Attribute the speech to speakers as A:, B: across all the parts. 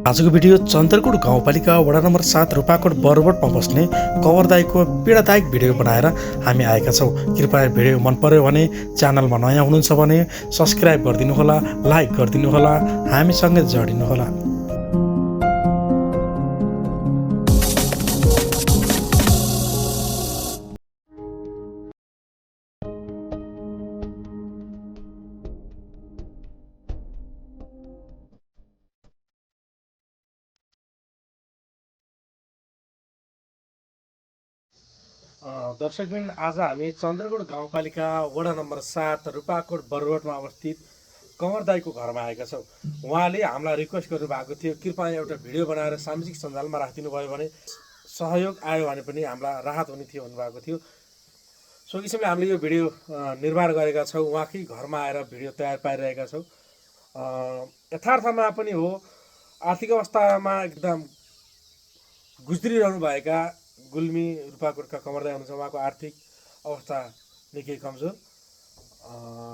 A: आजको भिडियो चन्द्रकोट गाउँपालिका वडा नम्बर 7 रूपाकोट बरबोटमा बस्ने कवरदाईको पीडादायक भिडियो बनाएर हामी आएका छौँ। कृपया भिडियो मन पर्यो भने च्यानलमा नयाँ हुनुहुन्छ भने सब्स्क्राइब गरिदिनु होला, लाइक गरिदिनु होला, हामीसँगै जोडिनु होला। दर्शकबिन, आज हामी चन्द्रकोट गाउँपालिका वडा नम्बर 7 रूपाकोट बरबोटमा अवस्थित कवरदाईको घरमा आएका छौँ। उहाँले हामीलाई रिक्वेस्ट गर्नुभएको थियो, कृपया एउटा भिडियो बनाएर सामाजिक सञ्जालमा राखिदिनु भयो भने सहयोग आयो भने पनि हामीलाई राहत हुने थियो भन्नुभएको थियो। सो किसिमले हामीले यो भिडियो निर्माण गरेका छौँ। उहाँकै घरमा आएर भिडियो तयार पारिरहेका छौँ। यथार्थमा पनि हो, आर्थिक अवस्थामा एकदम गुज्रिरहनु भएका गुल्मी रूपाकोटका कवरदाई हुनुहुन्छ। उहाँको आर्थिक अवस्था निकै कमजोर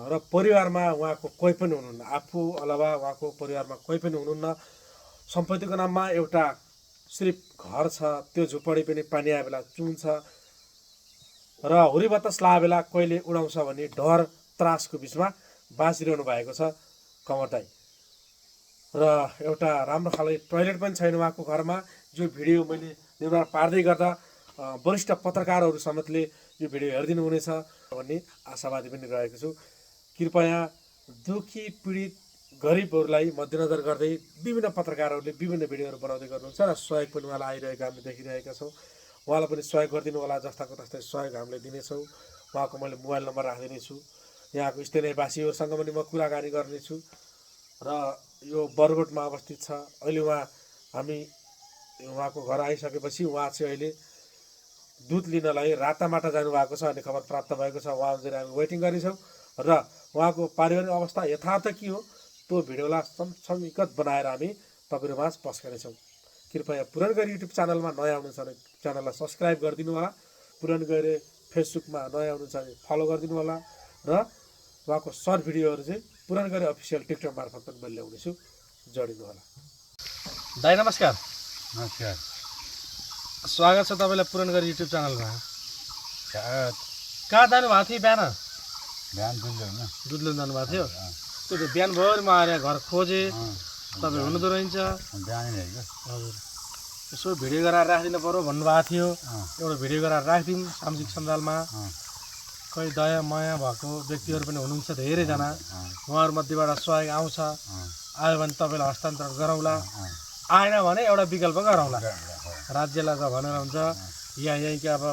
A: र परिवारमा उहाँको कोही पनि हुनुहुन्न। आफू अलावा उहाँको परिवारमा कोही पनि हुनुहुन्न। सम्पत्तिको नाममा एउटा सिर्फ घर छ, त्यो झुपडी पनि पानी आए बेला चुन्छ र हुरी बतास लाए बेला कहिले उडाउँछ भन्ने डर त्रासको बिचमा बाँचिरहनु भएको छ कवरदाई। र एउटा राम्रो खाले टोयलेट पनि छैन उहाँको घरमा। जो भिडियो मैले निर्माण पार्दै गर्दा वरिष्ठ पत्रकारहरू समेतले यो भिडियो हेरिदिनु हुनेछ भन्ने आशावादी पनि रहेको छु। कृपया दुखी पीडित गरिबहरूलाई मध्यनजर गर्दै विभिन्न पत्रकारहरूले विभिन्न भिडियोहरू बनाउँदै गर्नुहुन्छ र सहयोग पनि उहाँलाई आइरहेको हामीले देखिरहेका छौँ। उहाँलाई पनि सहयोग गरिदिनु होला। जस्ताको तस्तै सहयोग हामीले दिनेछौँ। उहाँको मैले मोबाइल नम्बर राखिदिनेछु। यहाँको स्थानीयवासीहरूसँग पनि म कुराकानी गर्नेछु र यो बरबोटमा अवस्थित छ। अहिले हामी उहाँको घर आइसकेपछि उहाँ चाहिँ अहिले दुध लिनलाई रातामाटा जानुभएको छ भन्ने खबर प्राप्त भएको छ। उहाँ चाहिँ हामी वेटिङ गर्नेछौँ र उहाँको पारिवारिक अवस्था यथार्थ के हो त्यो भिडियोलाई समीकत बनाएर हामी तपाईँहरू माझ पेश गर्नेछौँ। कृपया पुरान गरी युट्युब च्यानलमा नयाँ हुनुहुन्छ भने च्यानललाई सब्स्क्राइब गरिदिनु होला। पुरान गरी फेसबुकमा नयाँ हुनुहुन्छ भने फलो गरिदिनु होला र उहाँको सर्ट भिडियोहरू चाहिँ पुरान गरी अफिसियल टिकटक मार्फत पनि मैले ल्याउनेछु, जोडिनु होला। दाइ नमस्कार।
B: नमस्कार,
A: स्वागत छ तपाईँलाई पुरान गरी युट्युब च्यानलमा। कहाँ जानुभएको थियो बिहान?
B: बिहान
A: दुध लिन जानुभएको थियो। त्यो त बिहान भयो म आएर घर खोजेँ, तपाईँ हुनुहुँदो रहेछ।
B: बिहानै
A: हजुर, यसो भिडियो गराएर राखिदिनु पऱ्यो भन्नुभएको थियो। एउटा भिडियो गराएर राखिदिउँ सामाजिक सञ्जालमा। कोही दया माया भएको व्यक्तिहरू पनि हुनुहुन्छ धेरैजना। उहाँहरूमध्येबाट सहयोग आउँछ, आयो भने तपाईँलाई हस्तान्तरण गरौँला, आएन भने एउटा विकल्प गरौँला। राज्यलाई त भनेर हुन्छ, यहीँका अब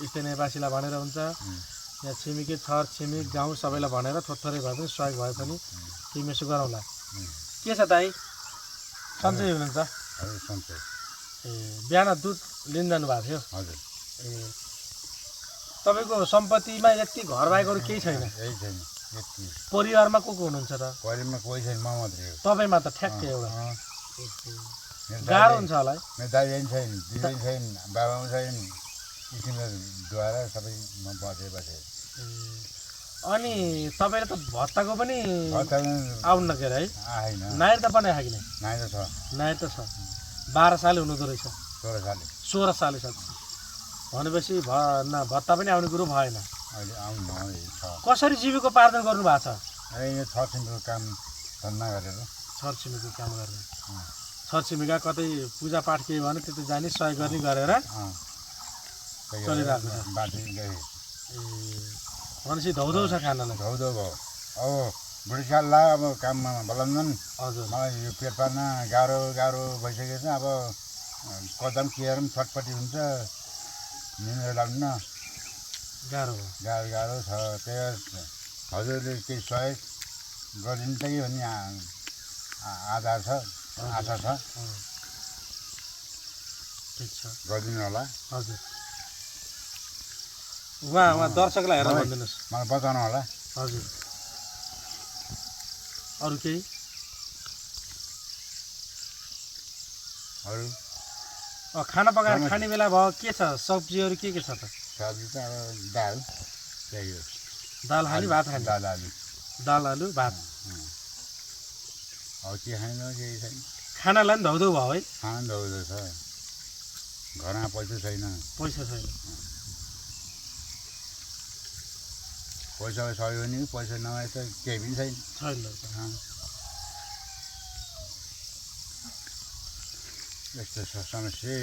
A: स्थानीयवासीलाई भनेर हुन्छ, यहाँ छिमेकी छर छिमेक गाउँ सबैलाई भनेर थोरै भए पनि सहयोग भए पनि केही मेसो गरौँला। के छ दाइ, सन्चै हुनुहुन्छ? ए, बिहान दुध लिन जानुभएको थियो?
B: हजुर।
A: ए, तपाईँको सम्पत्तिमा यति घर बाहेक अरू केही छैन?
B: केही छैन।
A: परिवारमा को हुनुहुन्छ त?
B: परिवारमा कोही छैन, म मात्रै हो।
A: तपाईँमा त ठ्याक्कै एउटा गाह्रो हुन्छ होला है।
B: मेरो दाइ पनि छैन, दिदी पनि छैन, बाबा पनि छैन। किसिमद्वार सबै म बसेँ।
A: अनि तपाईँले त भत्ताको पनि आउनु के अरे है?
B: आएन।
A: नायर त बनायो कि नै?
B: नाइ त छ।
A: नायर त छ। 12 साल हुनुहुँदो रहेछ।
B: 16
A: साल भनेपछि भत्ता पनि आउने कुरो भएन।
B: अहिले आउनु छ।
A: कसरी जीविकोपार्जन गर्नु भएको छ?
B: यो छरछिमेकीको काम धन्दा गरेर।
A: छरछिमेकीको काम गरेर, छरछिमेका कतै पूजापाठ केही भने त्यति जाने सहयोग गर्ने गरेर चलिरहेको छ।
B: बाटो गए
A: भनेपछि धौधौ छ खानालाई?
B: धौधौ भयो। अब बुढीकाल लाग्यो, अब काममा बलन्दन।
A: हजुर,
B: मलाई यो पेट पार्न गाह्रो भइसकेको छ। अब कदम केयर पनि छटपट्टि हुन्छ, निन्द्रा लाग्न
A: गाह्रो
B: छ। त्यही हजुरले केही सहयोग गरिदिनु त कि भन्ने आधार छ, आशा छ।
A: ठिक छ,
B: गरिदिनु होला।
A: हजुर, उहाँ दर्शकलाई हेरेर भनिदिनुहोस्,
B: मलाई बताउनु होला।
A: हजुर, अरू केही?
B: अरू
A: खाना पकाएर खाने बेला भयो, के छ सब्जीहरू के छ त?
B: सब्जी त अब दाल, त्यही हो।
A: दाल खाने, भात खाने?
B: दाल आलु
A: भात।
B: अब के खाने केही छैन।
A: खानालाई पनि धौधौ भयो है
B: खाना दौडो छ घरमा पैसा छैन
A: पैसा छैन
B: पैसा सक्यो भने पैसा नभए त केही पनि छैन
A: छैन
B: यस्तो समस्या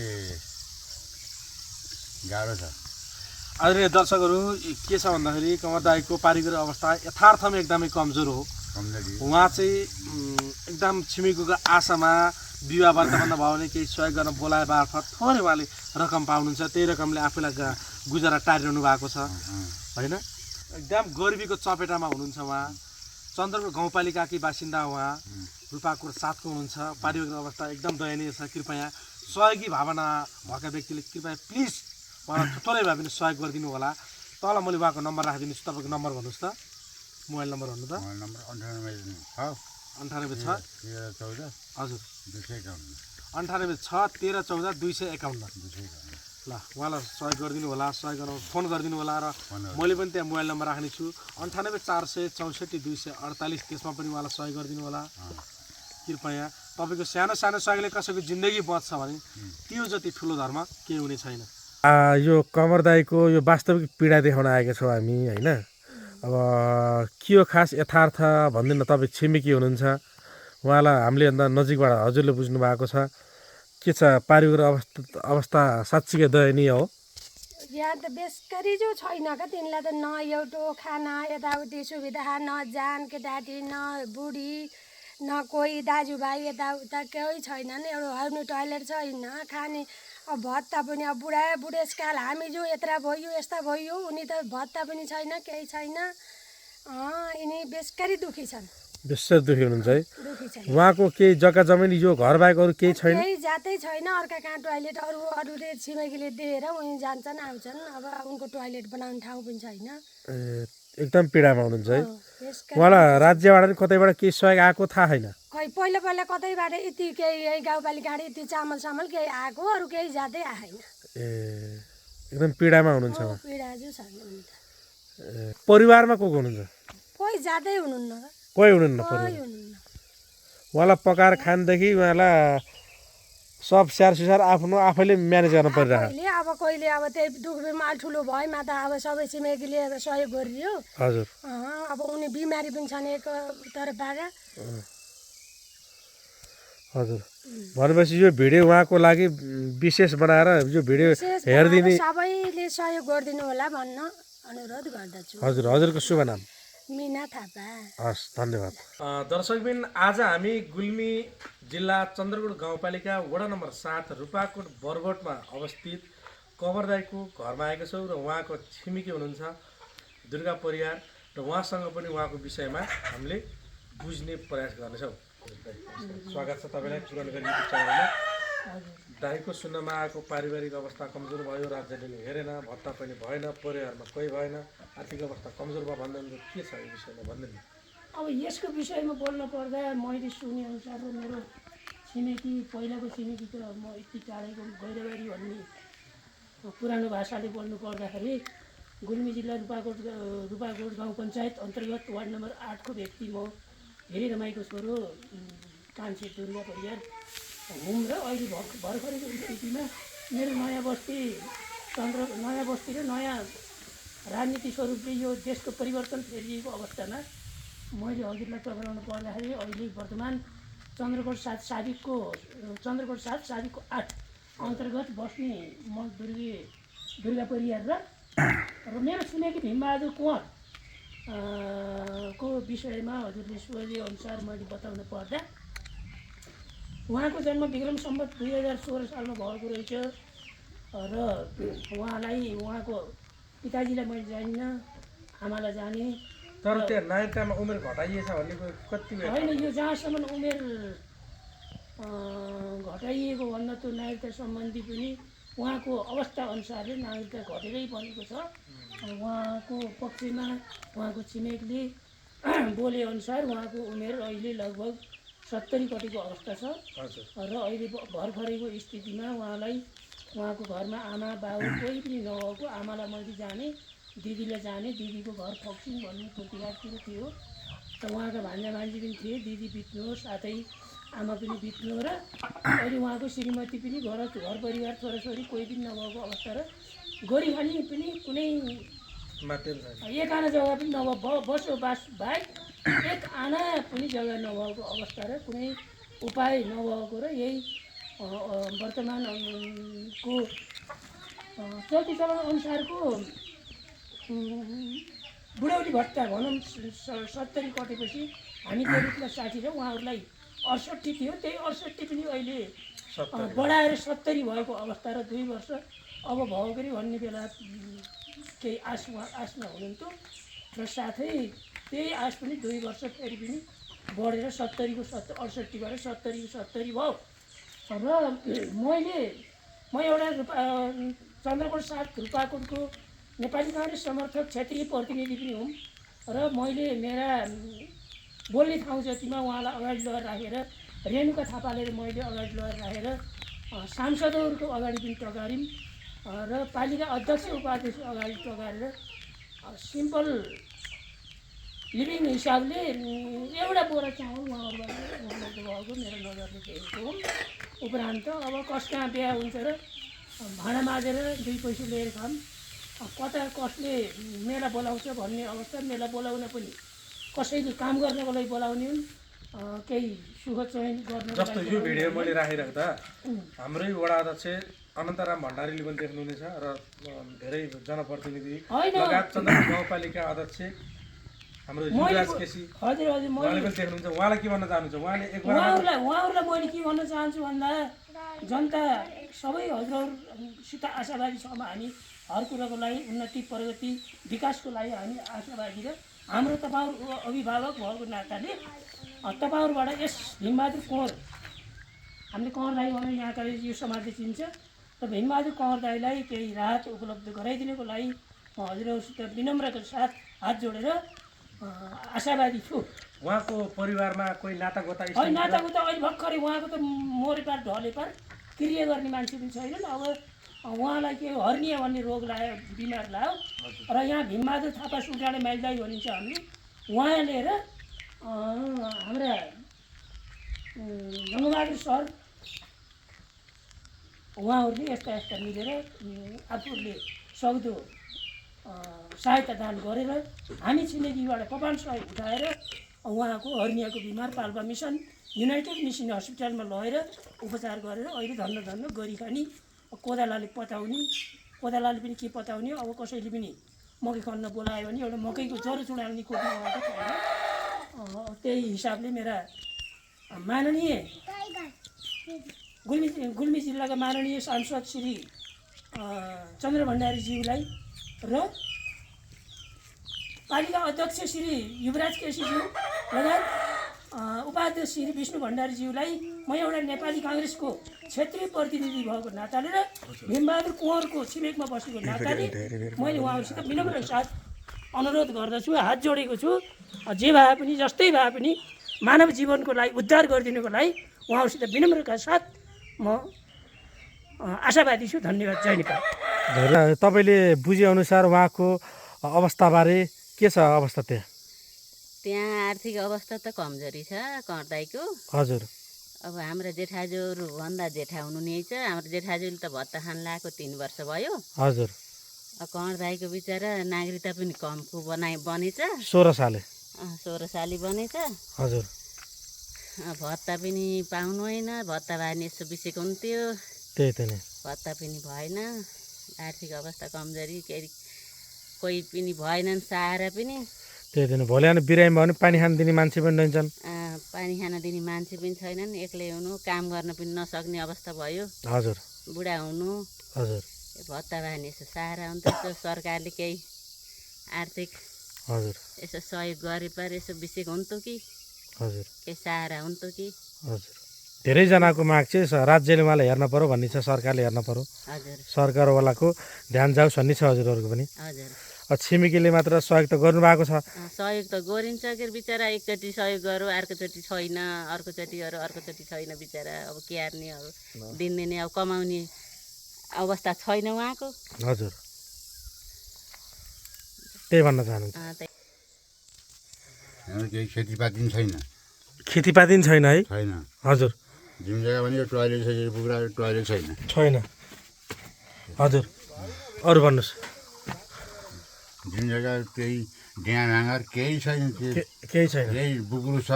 B: गाह्रो छ
A: आदरणीय दर्शकहरू के छ भन्दाखेरि कमर दाईको पारिवारिक अवस्था यथार्थमा एकदमै कमजोर हो
B: कमजोरी
A: उहाँ चाहिँ एकदम छिमेकीको आशामा विवाह व्रतबन्ध भयो भने केही सहयोग गर्न बोलाए मार्फत थोरै उहाँले रकम पाउनुहुन्छ त्यही रकमले आफूलाई गुजारा टारिरहनु भएको छ होइन एकदम गरिबीको चपेटामा हुनुहुन्छ उहाँ चन्द्रपुर गाउँपालिकाकी बासिन्दा उहाँ रूपाकोट 7 को हुनुहुन्छ पारिवारिक अवस्था एकदम दयनीय छ कृपया सहयोगी भावना भएका व्यक्तिले कृपया प्लिज उहाँलाई थोरै भए पनि सहयोग गरिदिनु होला तल मैले उहाँको नम्बर राखिदिनुहोस् तपाईँको नम्बर भन्नुहोस् त मोबाइल नम्बर भन्नु त
B: मोबाइल नम्बर
A: 98 छ
B: 98
A: हजुर
B: 251
A: 98 6 13 14 251 ल उहाँलाई सहयोग गरिदिनु होला सहयोग गर्न फोन गरिदिनु होला र मैले पनि त्यहाँ मोबाइल नम्बर राख्ने छु 98 464 248 त्यसमा पनि उहाँलाई सहयोग गरिदिनु होला कृपया तपाईँको सानो सानो सहयोगले कसैको जिन्दगी बच्छ भने त्यो जति ठुलो धर्म केही हुने छैन यो कमर दाईको यो वास्तविक पीडा देखाउन आएका छौँ हामी होइन अब के हो खास यथार्थ भन्दैन तपाईँ छिमेकी हुनुहुन्छ उहाँलाई हामीले भन्दा नजिकबाट हजुरले बुझ्नु भएको छ के छ पारिवारिक अवस्था साँच्चीकै दयनीय हो
C: यहाँ त बेसकरी जो छैन क्या तिनीलाई त न एउटो खाना यताउति सुविधा न जान केटाटी न बुढी न कोही दाजुभाइ यताउता केही छैन नि एउटा आउने टोइलेट छैन खाने अब भत्ता पनि अब बुढेसकाल हामी जो यत्रा भयो यस्ता भयो उनी त भत्ता पनि छैन केही छैन यिनी बेसकरी दुखी छन्
A: बेसर दुखी हुनुहुन्छ है
C: दुखी छैन
A: उहाँको केही जग्गा जमिन यो घर बाहेक अरू केही छैन
C: केही जातै छैन अर्का कहाँ टोइलेट अरूले छिमेकीले दिएर उनी जान्छन् आउँछन् अब उनको टोइलेट बनाउने ठाउँ पनि छैन
A: एकदम पीडामा हुनुहुन्छ है
C: त्यसका
A: उहाँलाई राज्यबाट पनि कतैबाट केही सहयोग आएको थाहा छैन
C: खै पहिला कतैबाट यति केही यही गाउँपालिकाबाट यति चामल केही आएको अरू केही जाँदै आएन
A: ए एकदम पीडामा हुनुहुन्छ उहाँ
C: पीडा चाहिँ छ नि त
A: परिवारमा को हुनुहुन्छ
C: कोही जाँदै हुनुहुन्न
A: कोही हुनुहुन्न
C: कोही
A: परिवार
C: हुनुहुन्न
A: उहाँलाई पकाएर खानदेखि उहाँलाई सब स्याहार सुसार आफ्नो आफैले म्यानेज गर्न परिरहेको
C: कहिले अब त्यही दुःख बिमार ठुलो भएमा त अब सबै छिमेकीले सहयोग गरिदियो
A: हजुर
C: अब उनी बिमारी पनि छन् एक तर्फबाट
A: हजुर भनेपछि यो भिडियो उहाँको लागि विशेष बनाएर यो भिडियो हेरिदिने
C: सबैले सहयोग गरिदिनु होला भन्न अनुरोध गर्दछु
A: हजुर हजुरको शुभ नाम
C: मिना थापा
A: हस् धन्यवाद दर्शकबिन आज हामी गुल्मी जिल्ला चन्द्रकोट गाउँपालिका वडा नम्बर 7 रूपाकोट बरगोटमा अवस्थित कमर दाईको घरमा आएका छौँ र उहाँको छिमेकी हुनुहुन्छ दुर्गा परियार र उहाँसँग पनि उहाँको विषयमा हामीले बुझ्ने प्रयास गर्नेछौँ स्वागत छ तपाईँलाई तुरन्त गरी युट्युब च्यानलमा दाईको सुन्नमा आएको पारिवारिक अवस्था कमजोर भयो राज्यले हेरेन भत्ता पनि भएन परिवारमा कोही भएन आर्थिक अवस्था कमजोर भयो भन्दा के छ यो विषयमा भन्दैन
D: अब यसको विषयमा बोल्नु पर्दा मैले सुनेअनुसार मेरो छिमेकी पहिलाको छिमेकी त म यति टाढैको गैरबारी भन्ने पुरानो भाषाले बोल्नु पर्दाखेरि गुल्मी जिल्ला रूपाकोट गाउँ पञ्चायत अन्तर्गत वार्ड नम्बर 8 को व्यक्ति म धेरै रमाइको छोरो कान्छे दुर्गा परियार हुँ र अहिले भर्खरैको स्थितिमा मेरो नयाँ बस्ती र नयाँ राजनीति स्वरूपले यो देशको परिवर्तन फेरिएको अवस्थामा मैले हजुरलाई प्रकरण पर्दाखेरि अहिले वर्तमान चन्द्रकोट 7 साबिकको 8 अन्तर्गत बस्ने म दुर्गा परियार र मेरो छिमेकी भीमबहादुर कुँवर को विषयमा हजुरले सोधे अनुसार मैले बताउन पर्दा उहाँको जन्म विक्रम सम्वत 2016 सालमा भएको रहेछ र उहाँको पिताजीलाई मैले जानिनँ आमालाई जाने
A: तर त्यो नागरिकतामा उमेर घटाइएछ भन्ने कति
D: होइन यो जहाँसम्म उमेर घटाइएको भन्दा त्यो नागरिकता सम्बन्धी पनि उहाँको अवस्था अनुसारले नागरिकता घटेरै बनेको छ उहाँको पक्षमा उहाँको छिमेकले बोले अनुसार उहाँको उमेर अहिले लगभग 70 कतिको अवस्था छ र अहिले भर्खरैको स्थितिमा उहाँको घरमा आमा बाउ कोही पनि नभएको आमालाई मैले जाने दिदीलाई जाने दिदीको घर फक्सिङ भन्ने कुर्तिघाटतिर थियो र उहाँका भान्जा भान्जी पनि थिए दिदी बित्नु साथै आमा पनि बित्नु र अहिले उहाँको श्रीमती पनि घर परिवार छोराछोरी कोही पनि नभएको अवस्था र गरिखाने पनि कुनै
A: माध्यम छैन।
D: एक आना जग्गा पनि नभए बसोबास बाहेक एक आना पनि जग्गा नभएको अवस्था र कुनै उपाय नभएको र यही वर्तमानको चल्ती चलन अनुसारको बुढौली भत्ता भनौँ 70 कटेपछि हामी गरिबलाई 60 र उहाँहरूलाई 68 थियो, त्यही 68 पनि अहिले बढाएर 70 भएको अवस्था र 2 वर्ष अब भयो गरी भन्ने बेला केही आशमा हुनुहुन्थ्यो र साथै त्यही आश पनि 2 वर्ष फेरि पनि बढेर 70 को 68बाट 70 को 70 भयो र म एउटा चन्द्रकोट 7 रूपाकोटको नेपाली काङ्ग्रेस समर्थक क्षेत्रीय प्रतिनिधि पनि हुँ र मैले मेरा बोल्ने ठाउँ जतिमा उहाँलाई अगाडि लगेर राखेर रेणुका थापाले मैले अगाडि लगेर राखेर सांसदहरूको अगाडि पनि टगार्यौँ र पालिका अध्यक्ष उपाध्यक्ष अगाडि टगारेर सिम्पल लिभिङ हिसाबले एउटा बोरा चामल उहाँहरूलाई उपलब्ध भएको मेरो नजरले देखेको हो। उपरान्त अब कसकहाँ बिहा हुन्छ र भाँडा माझेर 2 पैसा लिएर खाऊँ, कता कसले मेला बोलाउँछ भन्ने अवस्था, मेला बोलाउन पनि कसैले काम गर्नको लागि बोलाउने हुन्, केही सुख चयन गर्नको
A: जस्तो यो भिडियो मैले राखिराख्दा हाम्रै वडा अध्यक्ष अनन्तराम भण्डारीले पनि देख्नुहुनेछ र धेरै जनप्रतिनिधि लगायत चन्द्रकोट गाउँपालिका अध्यक्ष हाम्रो युवराज केसी
D: हजुर हजुर
A: उहाँले पनि देख्नुहुन्छ। उहाँलाई के भन्न चाहनुहुन्छ? उहाँले एकबार
D: उहाँहरूलाई मैले के भन्न चाहन्छु भन्दा जनता सबै हजुरहरूसित आशावादी छौँ हामी, हर कुराको लागि उन्नति प्रगति विकासको लागि हामी आशावादी र हाम्रो तपाईँहरू अभिभावक भएको नाताले तपाईँहरूबाट यस भीमबहादुर कुँवर, हामीले कुँवर दाई भनौँ, यहाँका यो समाजले चिन्छ, र भीमबहादुर कुँवर दाईलाई केही राहत उपलब्ध गराइदिनुको लागि म हजुरहरूसित विनम्रका साथ हात जोडेर आशावादी छु।
A: उहाँको परिवारमा कोही नातागोता
D: होइन, नातागोता अहिले भर्खरै उहाँको त मरेपार ढलेपार क्रिया गर्ने मान्छे पनि छैनन्। अब उहाँलाई के हर्निया भन्ने रोग लाग्यो, बिमार लाग्यो र यहाँ भीमबहादुर थापा सुल्टाने माइलदाई भनिन्छ हामीले, उहाँ लिएर हाम्रा जङ्गबहादुर सर उहाँहरूले यस्ता मिलेर आफूहरूले सक्दो सहायता दान गरेर हामी छिमेकीबाट कपाल सहयोग उठाएर उहाँको हर्नियाको बिमार पाल्पा मिसन युनाइटेड मिसन हस्पिटलमा लगेर उपचार गरेर अहिले धन्न गरिखाने, कोदालाले पताउने, कोदालाले पनि के पताउने, अब कसैले पनि मकै खन्न बोलायो भने एउटा मकैको जरो चुडाउने खोज्नु उहाँको छैन। त्यही हिसाबले मेरा माननीय गुल्मी जिल्लाका माननीय सांसद श्री चन्द्र भण्डारीज्यूलाई र पालिका अध्यक्ष श्री युवराज केसीज्यू लगायत उपाध्यक्ष श्री विष्णु भण्डारीज्यूलाई म एउटा नेपाली काङ्ग्रेसको क्षेत्रीय प्रतिनिधि भएको नाताले र भीमबहादुर कुँवरको छिमेकमा बसेको नाताले मैले उहाँहरूसित विनम्र साथ अनुरोध गर्दछु, हात जोडेको छु। जे भए पनि जस्तै भए पनि मानव जीवनको लागि उद्धार गरिदिनुको लागि उहाँहरूसित विनम्रका साथ म आशावादी छु। धन्यवाद। जय नेपाल।
A: तपाईँले बुझेअनुसार उहाँको अवस्थाबारे के छ अवस्था?
E: त्यहाँ आर्थिक अवस्था त कमजोरी छ कुँवर दाइको।
A: हजुर।
E: अब हाम्रो जेठाजुहरूभन्दा जेठा हुनुहुने छ, हाम्रो जेठाजुले त भत्ता खान लगाएको 3 वर्ष भयो।
A: हजुर।
E: कुँवर दाइको बिचरा नागरिकता पनि कमको बनेछ,
A: 16 साले
E: 16 साली बनेछ।
A: हजुर।
E: भत्ता पनि पाउनु होइन, भत्ता भए नि यसो बिसेको हुन्थ्यो,
A: त्यही त नि
E: भत्ता पनि भएन। आर्थिक अवस्था कमजोरी, कोही पनि भएनन् सहारा पनि।
A: त्यही त नि भोलि अनि बिरामी भयो भने पानी खान दिने मान्छे पनि रहन्छन्,
E: पानी खान दिने मान्छे पनि छैनन्, एक्लै हुनु, काम गर्न पनि नसक्ने अवस्था भयो।
A: हजुर।
E: बुढा हुनु।
A: हजुर।
E: भत्ता भए नि यसो सहारा हुन्थ्यो, यसो सरकारले केही आर्थिक
A: हजुर
E: यसो सहयोग गरे पर यसो बिसेको हुन्थ्यो कि,
A: हजुर
E: केही सहारा हुन्थ्यो कि।
A: हजुर। धेरैजनाको माग चाहिँ राज्यले उहाँलाई हेर्न पर्यो भन्ने छ, सरकारले हेर्न पर्यो,
E: हजुर
A: सरकारवालाको ध्यान जाओस् भन्ने छ हजुरहरूको पनि।
E: हजुर।
A: छिमेकीले मात्र सहयोग त गर्नुभएको छ।
E: सहयोग त गरिन्छ के बिचरा, एकचोटि सहयोग गरौँ, अर्कोचोटि छैन, अर्कोचोटि गरौँ, अर्कोचोटि छैन बिचरा। अब के हार्ने, अब दिनदिनै अब कमाउने अवस्था छैन उहाँको।
A: हजुर। त्यही भन्न चाहनुहुन्छ?
B: केही खेतीपाती पनि छैन,
A: खेतीपाती पनि छैन है
B: छैन
A: हजुर
B: जुन जग्गा पनि यो टोइलेट छ यो पुरा टोइलेट छैन
A: छैन हजुर अरू भन्नुहोस्
B: जुन जग्गा केही ड्याम हाँगर केही छैन त्यो
A: केही छैन
B: यही बुकुरु छ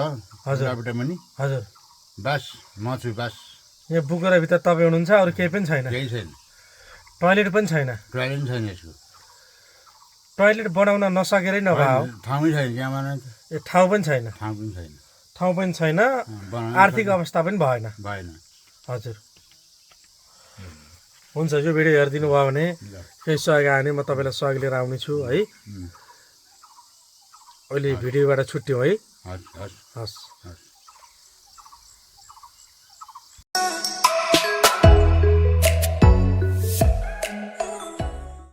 A: हजुर।
B: उतापट्टि पनि
A: हजुर
B: बस म छु बस
A: यहाँ बुकुराभित्र तपाईँ हुनुहुन्छ अरू केही पनि छैन
B: केही छैन
A: टोइलेट पनि छैन
B: टोइलेट पनि छैन यसको
A: टोइलेट बनाउन नसकेरै नभए हो
B: ठाउँै छैन त्यहाँ बनाउन
A: ए ठाउँ पनि छैन
B: ठाउँ पनि छैन बनाउन
A: आर्थिक अवस्था पनि भएन
B: भएन
A: हजुर हुन्छ यो भिडियो हेरिदिनु भयो भने केही सहयोग आयो भने म तपाईँलाई सहयोग लिएर आउनेछु है अहिले भिडियोबाट छुट्यो है
B: हस् हस्
A: हस्
B: हस्